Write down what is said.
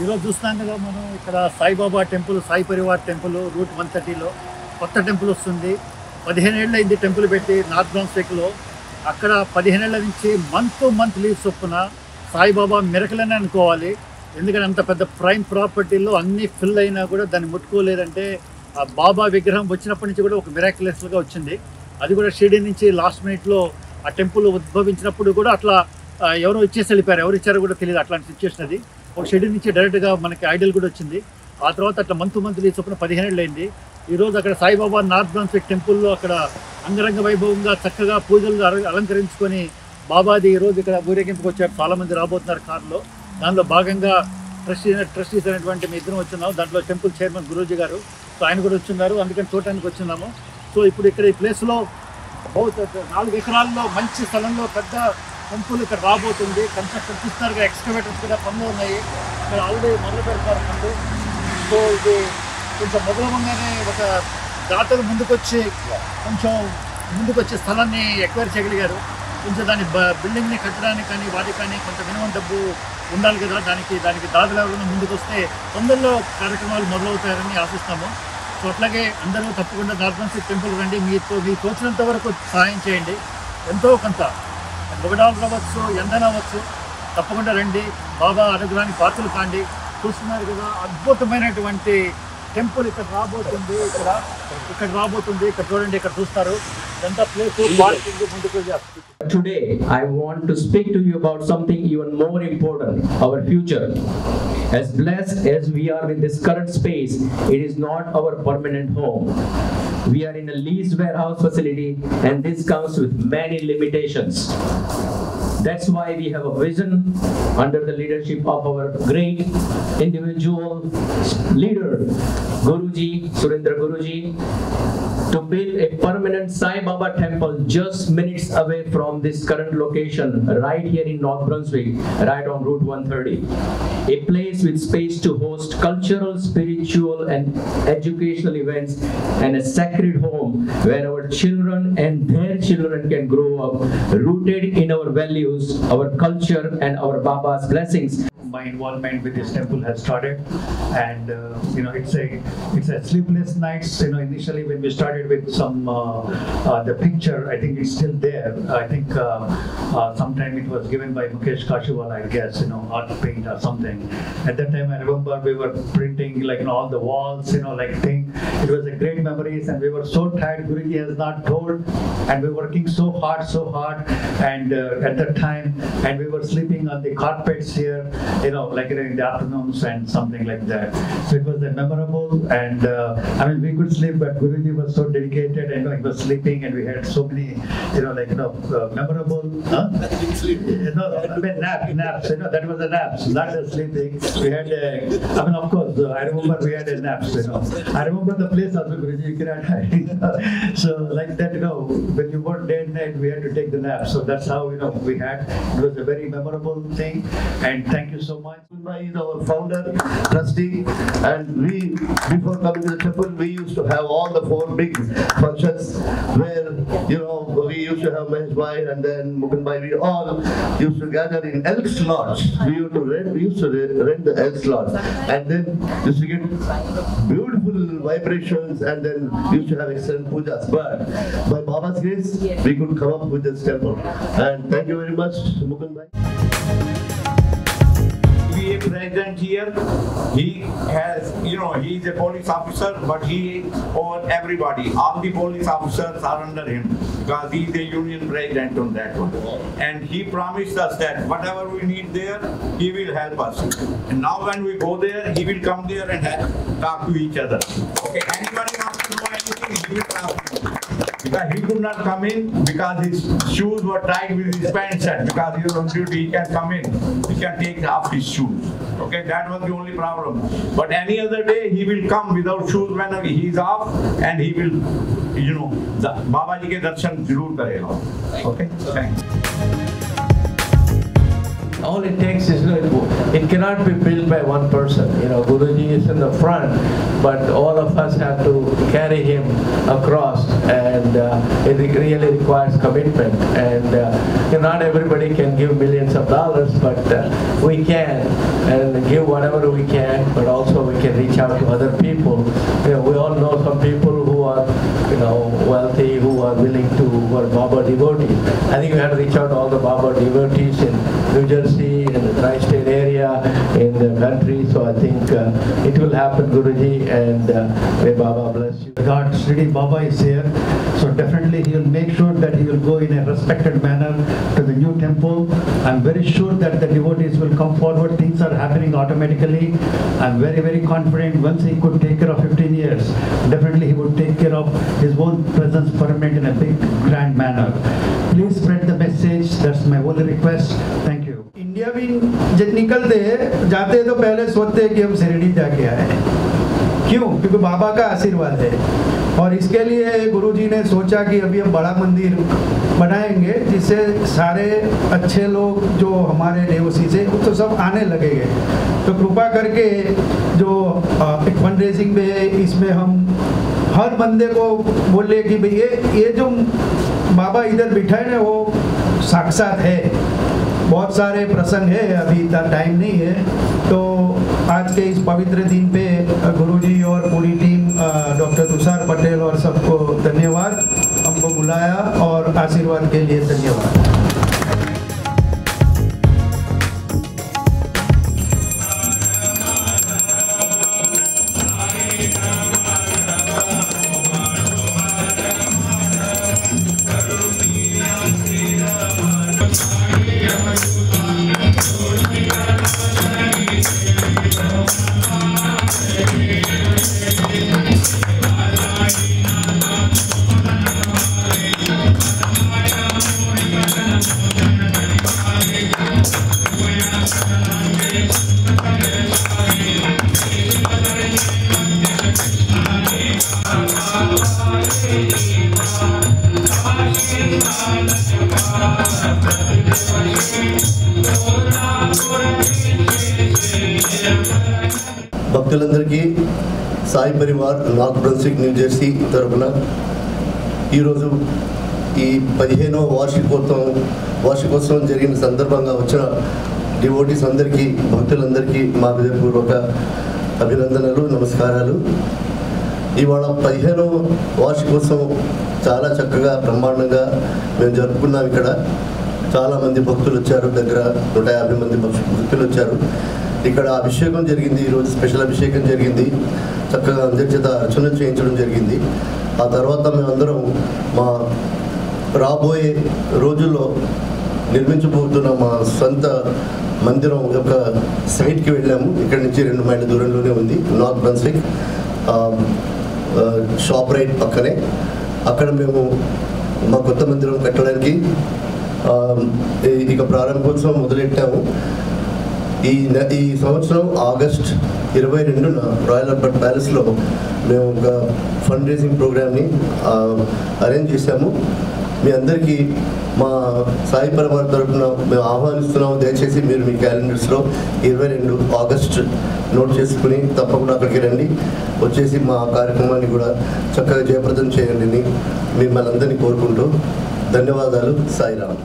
ఈరోజు చూస్తున్నాం కదా మనం ఇక్కడ Saibaba temple, Sai Parivar temple route 130లో కొత్త టెంపుల్ వస్తుంది. 15 ఏళ్ళు అయింది టెంపుల్ పెట్టి నార్త్ బ్రాన్స్విక్లో. అక్కడ 15 ఏళ్ల నుంచి మంత్ లీవ్ చొప్పున సాయిబాబా మిరకల్ అని అనుకోవాలి. ఎందుకంటే అంత పెద్ద ప్రైమ్ ప్రాపర్టీలో అన్నీ ఫిల్ అయినా కూడా దాన్ని ముట్టుకోలేదంటే ఆ బాబా విగ్రహం వచ్చినప్పటి నుంచి కూడా ఒక మిరాక్యులస్గా వచ్చింది. అది కూడా షిరిడి నుంచి లాస్ట్ మినిట్లో ఆ టెంపుల్ ఉద్భవించినప్పుడు కూడా అట్లా ఎవరో ఇచ్చేసి వెళ్ళిపోయారు. ఎవరు ఇచ్చారో కూడా తెలియదు. అట్లాంటి సిచ్యువేషన్ అది. ఒక షిరిడి నుంచి డైరెక్ట్గా మనకి ఐడల్ కూడా వచ్చింది. ఆ తర్వాత అట్లా మంత్ లీవ్ చొప్పున 15 ఏళ్ళు అయింది. ఈరోజు అక్కడ సాయిబాబా నార్త్ బ్రాన్స్విక్ టెంపుల్లో అక్కడ అంగరంగ వైభవంగా చక్కగా పూజలు అలంకరించుకొని బాబాది ఈరోజు ఇక్కడ ఊరేగింపుకి వచ్చారు. చాలామంది రాబోతున్నారు కారులో. దానిలో భాగంగా ట్రస్టీస్ అనేటువంటి మీ ఇద్దరం వచ్చున్నాం. దాంట్లో టెంపుల్ చైర్మన్ గురూజీ గారు, సో ఆయన కూడా వచ్చున్నారు. అందుకని చూడటానికి వచ్చిన్నాము. సో ఇప్పుడు ఇక్కడ ఈ ప్లేస్లో 4 ఎకరాల్లో మంచి స్థలంలో పెద్ద టెంపుల్ ఇక్కడ రాబోతుంది. కన్స్ట్రక్షన్ చూస్తారుగా, ఎక్స్కవేటర్స్ కూడా పనులు ఉన్నాయి. ఇక్కడ ఆల్రెడీ మొదలు పెడతారు పనులు. సో ఇది కొంచెం మొదలవగానే ఒక దాతలు ముందుకొచ్చి స్థలాన్ని ఎక్వైర్ చేయగలిగారు. కొంచెం దాని బిల్డింగ్ని కట్టడానికి కానీ వాటికి కానీ కొంత మినిమం డబ్బు ఉండాలి కదా. దానికి దాతలు ఎవరైనా ముందుకు వస్తే తొందరలో కార్యక్రమాలు మొదలవుతాయని ఆశిస్తాము. సో అట్లాగే అందరూ తప్పకుండా నార్త్ బ్రాన్స్విక్ టెంపుల్ రండి. మీకు తోచినంత వరకు సహాయం చేయండి. ఎంతో కొంత $1 అవ్వచ్చు, ఎంతైనా అవ్వచ్చు. తప్పకుండా రండి. బాబా అనుగ్రహానికి పాత్రలు కాండి. చూస్తున్నారు కదా, అద్భుతమైనటువంటి టెంపుల్ ఇక్కడ రాబోతుంది. ఇక్కడ చూడండి, ఇక్కడ చూస్తారు. ఎంత ప్లేస్ పార్కింగ్ ముందుకు చేస్తుంది. Today I want to speak to you about something even more important, our future. As blessed as we are with this current space, it is not our permanent home. We are in a leased warehouse facility, and this comes with many limitations. That's why we have a vision under the leadership of our great individual leader, Guruji, Surendra Guruji, to build a permanent Sai Baba temple just minutes away from this current location, right here in North Brunswick, right on Route 130. A place with space to host cultural, spiritual and educational events, and a sacred home where our children and their children can grow up rooted in our values, our culture and our Baba's blessings. My involvement with this temple has started, and it's a sleepless nights. Initially when we started with some the picture, I think it's still there. I think sometime it was given by Mukesh Kashiwala, I guess, art paint or something. At that time I remember we were printing all the walls, like thing. It was a great memories, and we were so tired. Guruji has not told, and we were working so hard, and at that time, and we were sleeping on the carpets here, in the afternoons and something like that. So it was a memorable, and we could sleep, but Guruji was so dedicated, and he was sleeping, and we had so many, memorable. Naps. That was the naps, not the sleeping. We had, of course, I remember we had a naps. I remember the place also, Guruji, you cannot hide. So like that, when you work day and night, we had to take the nap. So that's how we had. It was a very memorable thing, and thank you so much. He is our founder, trustee, and we, before coming to the temple, we used to have all the 4 big functions where, we used to have Mahesh Bhai and then Mukund Bhai. We all used to gather in Elks Lodge. We used to rent the Elks Lodge, and then used to get beautiful vibrations, and then used to have excellent pujas. But by Baba's grace, we could come up with this temple. And thank you very much, Mukund Bhai. A president here, he has, he is a police officer, but he owns everybody. All the police officers are under him because he is the union president on that one. And he promised us that whatever we need there, he will help us. And now when we go there, he will come there and talk to each other. Okay, anybody wants to know anything, he will talk to you. Because he could not come in because his shoes were tied with his pants set. Because he was on duty, he can come in. He can take off his shoes. Okay, that was the only problem. But any other day, he will come without shoes when he is off, and he will, Baba Ji ke darshan zarur karega. Okay, thanks. all it takes is, it cannot be built by one person. Guruji is in the front, but all of us have to carry him across, and it really requires commitment. And not everybody can give millions of dollars, but we can, and give whatever we can, but also we can reach out to other people. We all know some people who are, wealthy, who are willing to, who are Baba devotees. I think we have to reach out to all the Baba devotees in New Jersey, in the tri-state area, in the country. So I think it will happen, Guruji, and may Baba bless you. God, Shirdi Baba is here, so definitely he will make sure that he will go in a respected manner to the new temple. I'm very sure that the devotees will come forward. Things are happening automatically. I'm very, very confident once he could take care of 15 years, definitely he would take care of his own presence permanent in a big, grand manner. Please spread the message. That's my only request. Thank you. India भी जब निकलते जाते तो पहले सोचते हैं कि हम शिरडी जाके आए। क्यों? क्योंकि बाबा का आशीर्वाद है, और इसके लिए गुरुजी ने सोचा कि अभी हम बड़ा मंदिर बनाएंगे जिससे सारे अच्छे लोग जो हमारे देवसी से वो तो सब आने लगेंगे। तो कृपा करके जो एक फंड रेजिंग में है, इसमें हम हर बंदे को बोले कि भाई ये जो बाबा इधर बिठाए ना वो साक्षात है। बहुत सारे प्रसंग है, अभी इतना टाइम नहीं है, तो आज के इस पवित्र दिन पे गुरुजी और पूरी टीम, डॉक्टर तुषार पटेल और सबको धन्यवाद, हमको बुलाया और आशीर्वाद के लिए धन्यवाद। భక్తులందరికీ Sai Parivar north Brunswick new Jersey తరఫున ఈరోజు ఈ 15వ వార్షికోత్సవం జరిగిన సందర్భంగా వచ్చిన డివోటీస్ అందరికీ, భక్తులందరికీ మా హృదయపూర్వక అభినందనలు, నమస్కారాలు. ఇవాళ 15వ వార్షికోత్సవం చాలా చక్కగా బ్రహ్మాండంగా మేము జరుపుకున్నాం. ఇక్కడ చాలామంది భక్తులు వచ్చారు, దగ్గర 150 మంది భక్తులు వచ్చారు. ఇక్కడ అభిషేకం జరిగింది, ఈరోజు స్పెషల్ అభిషేకం జరిగింది, చక్కగా అందరి చేత అర్చన చేయించడం జరిగింది. ఆ తర్వాత మేమందరం మా రాబోయే రోజుల్లో నిర్మించబోతున్న మా సొంత మందిరం యొక్క సైట్కి వెళ్ళాము. ఇక్కడ నుంచి 2 మైళ్ళ దూరంలోనే ఉంది, నార్త్ బ్రన్స్విక్ షాప్ రైట్ పక్కనే. అక్కడ మేము మా కొత్త మందిరం కట్టడానికి ఇక ప్రారంభోత్సవం మొదలెట్టాము. ఈ సంవత్సరం ఆగస్ట్ 22న రాయల్ అల్బర్ట్ ప్యాలెస్లో మేము ఒక ఫండ్ రేజింగ్ ప్రోగ్రామ్ని అరేంజ్ చేశాము. మీ అందరికీ మా సాయి పరివార్ తరఫున మేము ఆహ్వానిస్తున్నాము. దయచేసి మీరు మీ క్యాలెండర్స్లో 22 ఆగస్ట్ నోట్ చేసుకుని తప్పకుండా అక్కడికి రండి, వచ్చేసి మా కార్యక్రమాన్ని కూడా చక్కగా జయప్రదం చేయండి అని మిమ్మల్ని అందరినీ కోరుకుంటూ ధన్యవాదాలు. సాయిరామ్.